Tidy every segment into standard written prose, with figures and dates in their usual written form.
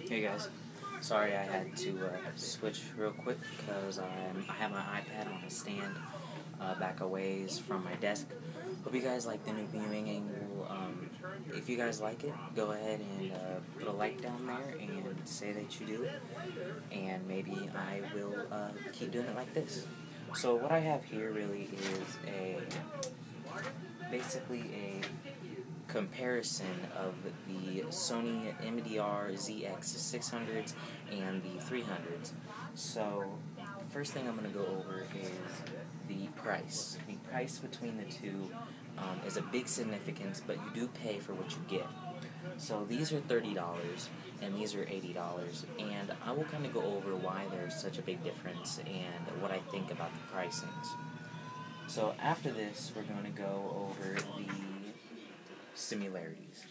Hey guys, sorry I had to switch real quick because I have my iPad on a stand back a ways from my desk. Hope you guys like the new viewing angle. If you guys like it, go ahead and put a like down there and say that you do, and maybe I will keep doing it like this. So what I have here really is basically a comparison of the Sony MDR-ZX600s and the 300s. So, first thing I'm going to go over is the price. The price between the two is a big significance, but you do pay for what you get. So these are $30 and these are $80, and I will kind of go over why there's such a big difference and what I think about the pricings. So after this, we're going to go over the similarities.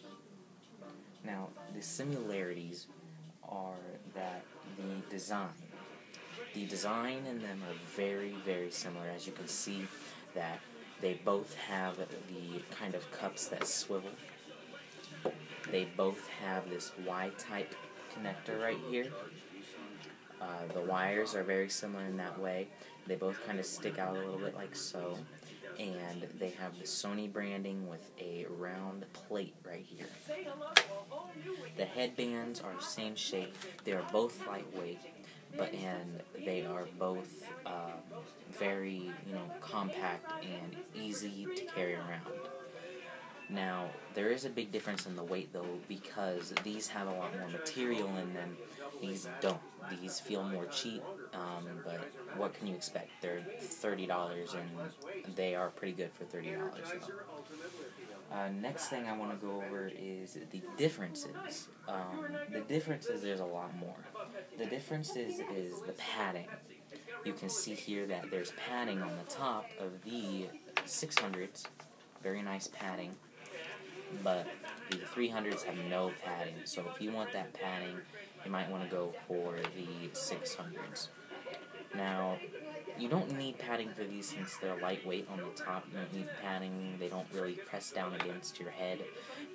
Now, the similarities are that the design in them are very, very similar. As you can see, that they both have the kind of cups that swivel. They both have this Y-type connector right here. The wires are very similar in that way. They both kind of stick out a little bit like so. And they have the Sony branding with a round plate right here. The headbands are the same shape. They are both lightweight, and they are both very, compact and easy to carry around. Now, there is a big difference in the weight, though, because these have a lot more material in them. These don't. These feel more cheap, but what can you expect? They're $30, and they are pretty good for $30, though. Next thing I want to go over is the differences. There's a lot more. The differences is the padding. You can see here that there's padding on the top of the 600s. Very nice padding. But the 300s have no padding, so if you want that padding, you might want to go for the 600s. Now, you don't need padding for these since they're lightweight on the top. You don't need padding. They don't really press down against your head,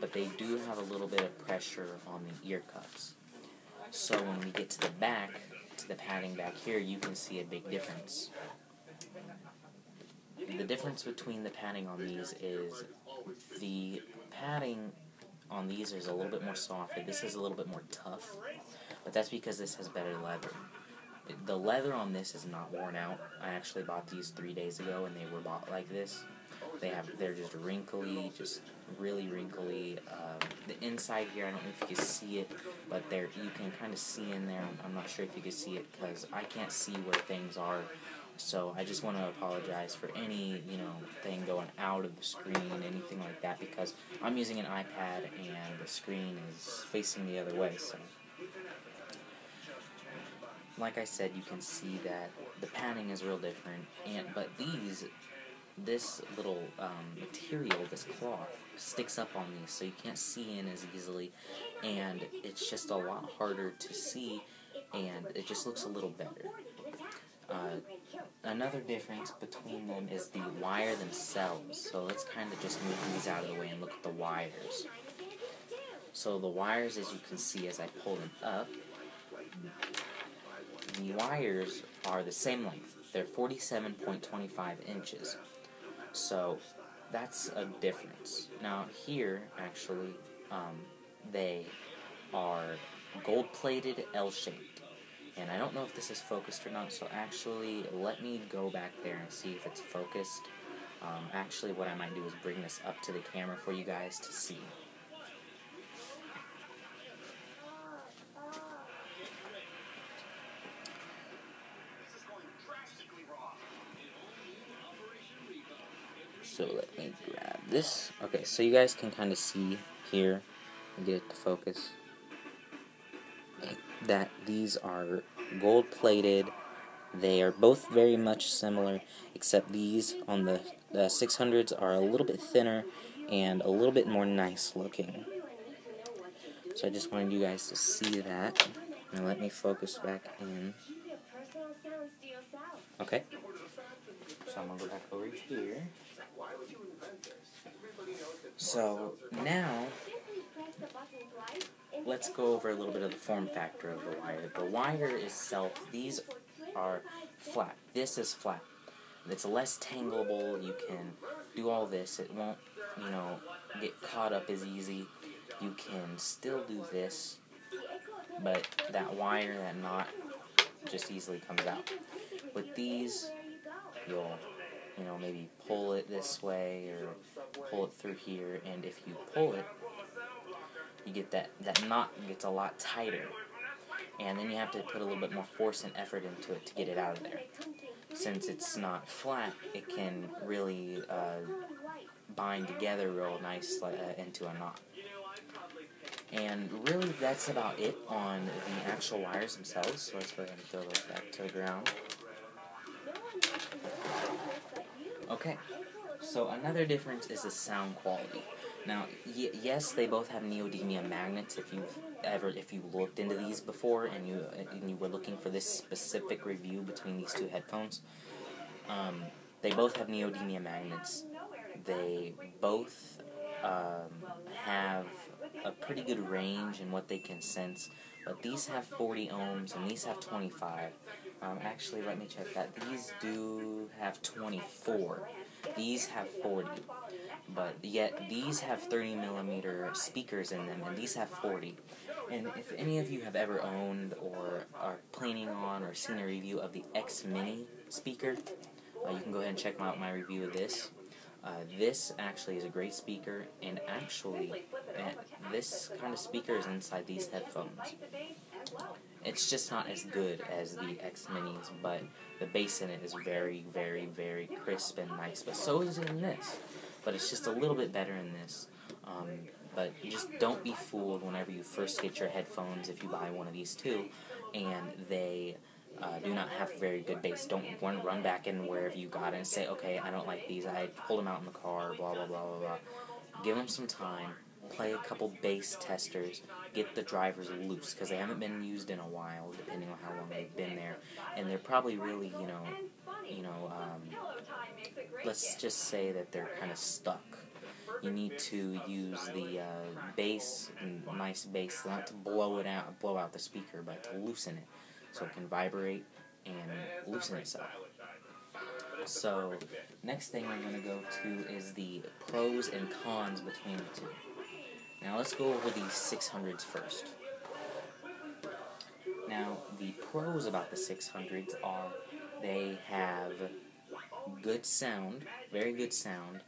but they do have a little bit of pressure on the ear cups. So when we get to the back, to the padding back here, you can see a big difference. The difference between the padding on these is the padding on these is a little bit more soft. This is a little bit more tough, but that's because this has better leather. The leather on this is not worn out. I actually bought these 3 days ago, and they were bought like this. They're just wrinkly, just really wrinkly. The inside here, I don't know if you can see it, but you can kind of see in there. I'm not sure if you can see it because I can't see where things are. So I just want to apologize for any, thing going out of the screen, anything like that, because I'm using an iPad and the screen is facing the other way. So, like I said, you can see that the padding is real different, but this little material, this cloth, sticks up on these, so you can't see in as easily, and it's just a lot harder to see, and it just looks a little better. Another difference between them is the wire themselves. So let's kind of just move these out of the way and look at the wires. So the wires, as you can see as I pull them up, the wires are the same length. They're 47.25 inches. So that's a difference. Now here, actually, they are gold-plated L-shaped. And I don't know if this is focused or not, so actually, let me go back there and see if it's focused. Actually, what I might do is bring this up to the camera for you guys to see. So let me grab this. Okay, so you guys can kind of see here, and get it to focus, that these are gold-plated. They are both very much similar, except these on the 600s are a little bit thinner and a little bit more nice looking. So I just wanted you guys to see that. Now let me focus back in. Okay. So I'm going to go back over here. So now let's go over a little bit of the form factor of the wire. The wire itself, these are flat. This is flat. It's less tangleable. You can do all this. It won't, get caught up as easy. You can still do this, but that wire, that knot, just easily comes out. With these, you'll, maybe pull it this way or pull it through here, and if you pull it, you get that knot gets a lot tighter, and then you have to put a little bit more force and effort into it to get it out of there. Since it's not flat, it can really bind together real nice into a knot. And really, that's about it on the actual wires themselves. So let's go ahead and throw those back to the ground. Okay, so another difference is the sound quality. Now, yes, they both have neodymium magnets. If you looked into these before and you were looking for this specific review between these two headphones, they both have neodymium magnets. They both have a pretty good range in what they can sense, but these have 40 ohms and these have 25. Actually, let me check that. These do have 24. These have 40. But yet, these have 30mm speakers in them, and these have 40. And if any of you have ever owned or are planning on or seen a review of the X Mini speaker, you can go ahead and check out my review of this. This actually is a great speaker, and actually, this kind of speaker is inside these headphones. It's just not as good as the X Minis, but the bass in it is very, very, very crisp and nice. But so is it in this. But it's just a little bit better in this. But just don't be fooled whenever you first get your headphones, if you buy one of these too, and they do not have very good bass. Don't run back in wherever you got it and say, okay, I don't like these, I pulled them out in the car, blah, blah, blah, blah, blah. Give them some time, play a couple bass testers, get the drivers loose, because they haven't been used in a while, depending on how long they've been there, and they're probably really, let's just say that they're kind of stuck. You need to use the bass, nice bass, not to blow out the speaker, but to loosen it, so it can vibrate and loosen itself. So, next thing we're going to go to is the pros and cons between the two. Now let's go over these 600s first. Now, the pros about the 600s are they have good sound, very good sound,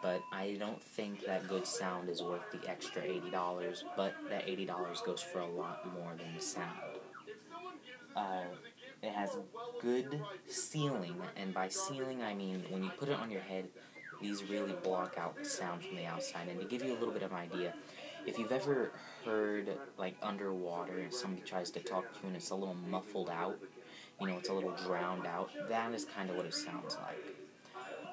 but I don't think that good sound is worth the extra $80, but that $80 goes for a lot more than the sound. It has good ceiling, and by ceiling I mean when you put it on your head, these really block out the sound from the outside. And to give you a little bit of an idea, if you've ever heard, like, underwater and somebody tries to talk to you and it's a little muffled out, it's a little drowned out, that is kind of what it sounds like.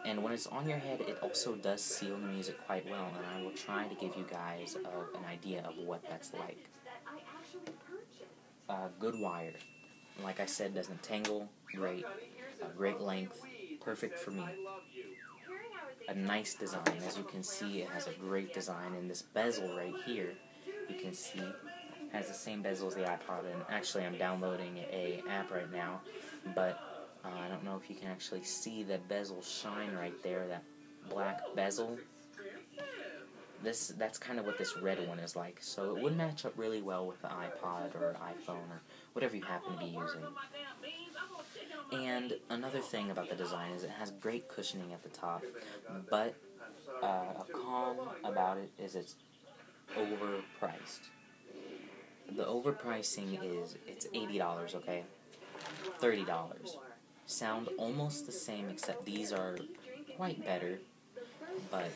And when it's on your head, it also does seal the music quite well, and I will try to give you guys an idea of what that's like. Good wire. Like I said, doesn't tangle, great, great length, perfect for me. A nice design. As you can see, it has a great design, and this bezel right here, you can see, has the same bezel as the iPod, and actually I'm downloading an app right now, but I don't know if you can actually see the bezel shine right there, that black bezel. That's kind of what this red one is like, so it would match up really well with the iPod or iPhone or whatever you happen to be using. And another thing about the design is it has great cushioning at the top, but a con about it is it's overpriced. The overpricing is, it's $80, okay? $30. Sound almost the same, except these are quite better, but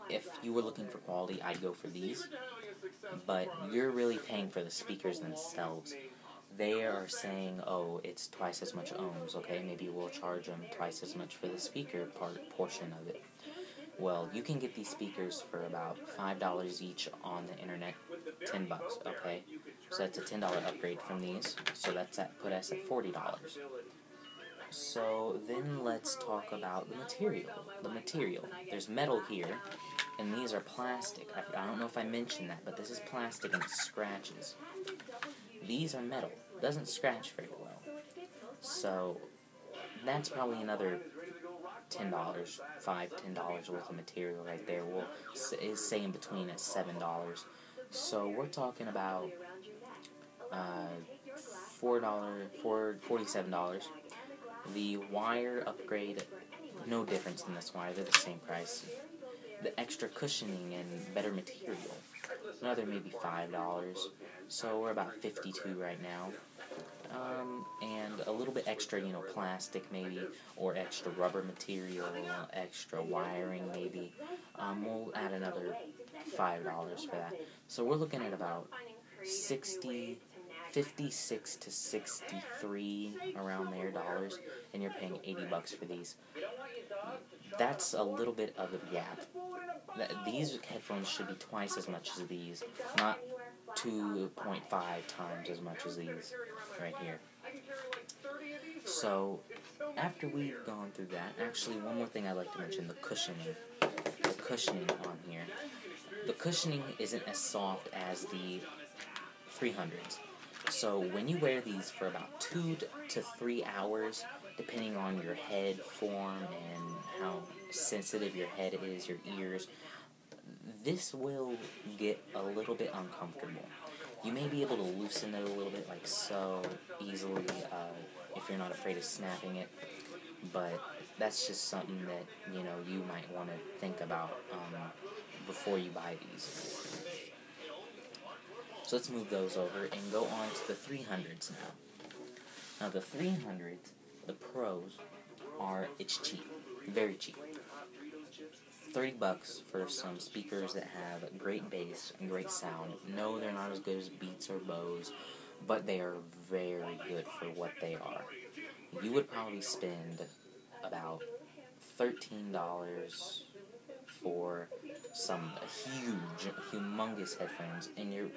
if you were looking for quality, I'd go for these. But you're really paying for the speakers themselves. They are saying, oh, it's twice as much ohms, okay? Maybe we'll charge them twice as much for the speaker portion of it. Well, you can get these speakers for about $5 each on the internet, $10, okay? So that's a $10 upgrade from these. So put us at $40. So then let's talk about the material. There's metal here, And these are plastic. I don't know if I mentioned that, but this is plastic and it scratches. These are metal. Doesn't scratch very well. So that's probably another $10, $10 worth of material right there. Well, is say in between at $7. So we're talking about $47. The wire upgrade, no difference in this wire. They're the same price. The extra cushioning and better material, another maybe $5. So we're about $52 right now. And a little bit extra, plastic maybe, or extra rubber material, extra wiring maybe. We'll add another $5 for that. So we're looking at about 56 to 63 around there dollars, and you're paying $80 for these. That's a little bit of a gap. These headphones should be twice as much as these, not 2.5 times as much as these right here. So after we've gone through that, actually one more thing I'd like to mention, the cushioning. The cushioning on here. The cushioning isn't as soft as the 300s. So when you wear these for about 2 to 3 hours, depending on your head form and how sensitive your head is, your ears, this will get a little bit uncomfortable. You may be able to loosen it a little bit, like so, easily, if you're not afraid of snapping it, but that's just something that, you might want to think about before you buy these. So let's move those over and go on to the 300s now. Now the 300s, the Pros, it's cheap, very cheap. $30 for some speakers that have great bass and great sound. No, they're not as good as Beats or Bose, but they are very good for what they are. You would probably spend about $13 for some humongous headphones, and you're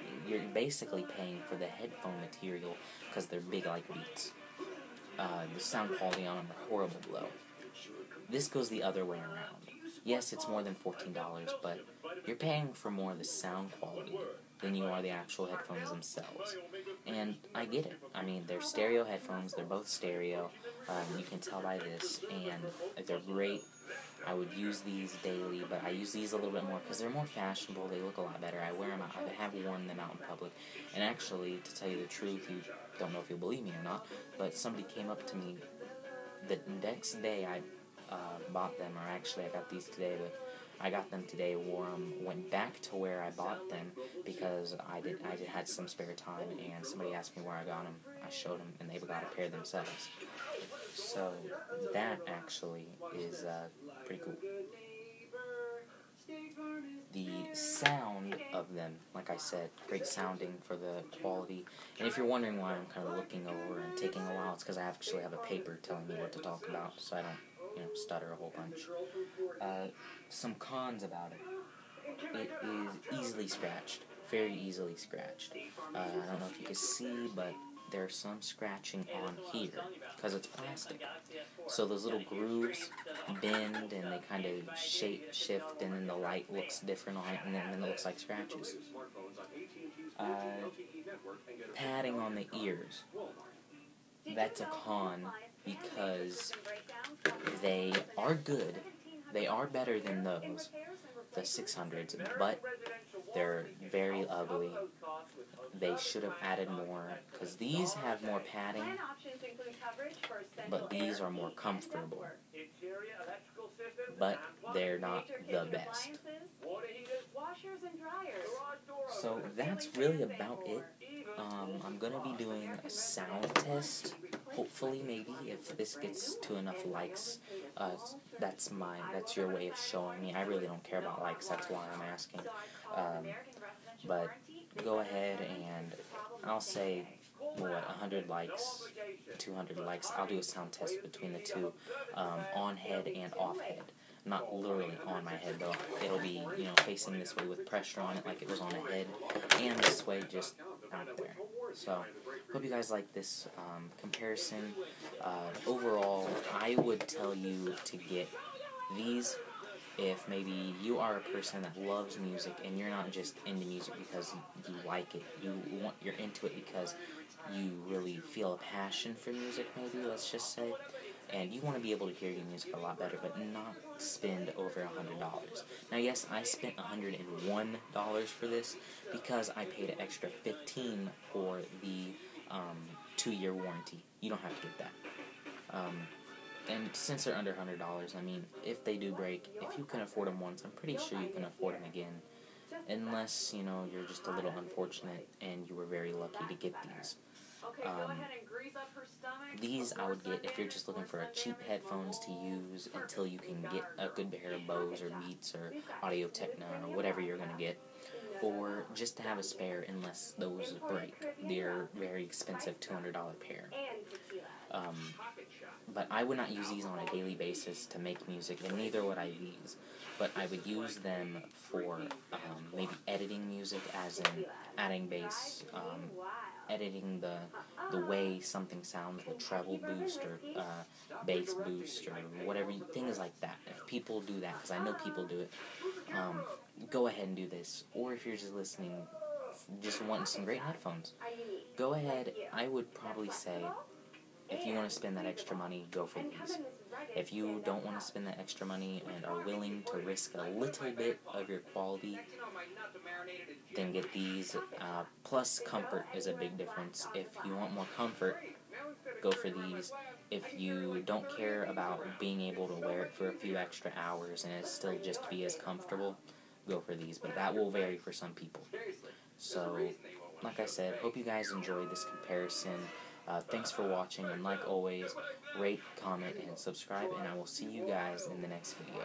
basically paying for the headphone material because they're big like Beats. The sound quality on them are horrible though. This goes the other way around. Yes, it's more than $14, but you're paying for more of the sound quality than you are the actual headphones themselves. And I get it. I mean, they're stereo headphones. They're both stereo. You can tell by this, and they're great. I would use these daily, but I use these a little bit more because they're more fashionable. They look a lot better. I wear them out. I have worn them out in public. And actually, to tell you the truth, you don't know if you'll believe me or not, but somebody came up to me the next day I bought them, or actually I got these today, but I got them today, wore them, went back to where I bought them because I had some spare time, and somebody asked me where I got them. I showed them, and they got a pair themselves. So that actually is pretty cool. The sound of them, like I said, great sounding for the quality. And if you're wondering why I'm kind of looking over and taking a while, it's because I actually have a paper telling me what to talk about, so I don't stutter a whole bunch. Some cons about it. It is easily scratched. Very easily scratched. I don't know if you can see, but there's some scratching on here because it's plastic. So those little grooves bend and they kind of shift, and then the light looks different on it, and then it looks like scratches. Padding on the ears. That's a con because they are good. They are better than those, the 600s, but they're very ugly. They should have added more, because these have more padding, but these are more comfortable. But they're not the best. So that's really about it. I'm going to be doing a sound test, hopefully, maybe, if this gets to enough likes. That's your way of showing me. I really don't care about likes, that's why I'm asking. But go ahead and I'll say, 100 likes, 200 likes. I'll do a sound test between the two, on head and off head. Not literally on my head, though. It'll be, facing this way with pressure on it like it was on a head, and this way just out there. So, hope you guys like this comparison. Overall, I would tell you to get these if maybe you are a person that loves music and you're not just into music because you like it, you're into it because you really feel a passion for music, maybe, let's just say, and you want to be able to hear your music a lot better, but not spend over $100. Now, yes, I spent $101 for this because I paid an extra $15 for the 2-year warranty. You don't have to get that. And since they're under $100, I mean, if they do break, if you can afford them once, I'm pretty sure you can afford them again. Unless, you know, you're just a little unfortunate and you were very lucky to get these. These I would get if you're just looking for cheap headphones to use until you can get a good pair of Bose or Beats or Audio-Technica or whatever you're going to get. Or just to have a spare unless those break. They're very expensive, $200 pair. But I would not use these on a daily basis to make music, and neither would I these. But I would use them for maybe editing music, as in adding bass, editing the way something sounds, the treble boost or bass boost or whatever, things like that. If people do that, because I know people do it, go ahead and do this. Or if you're just listening, just wanting some great headphones, go ahead. I would probably say, if you want to spend that extra money, go for these. If you don't want to spend that extra money and are willing to risk a little bit of your quality, then get these. Plus, comfort is a big difference. If you want more comfort, go for these. If you don't care about being able to wear it for a few extra hours and it still just be as comfortable, go for these. But that will vary for some people. So, like I said, hope you guys enjoyed this comparison. Thanks for watching, and like always, rate, comment, and subscribe, and I will see you guys in the next video.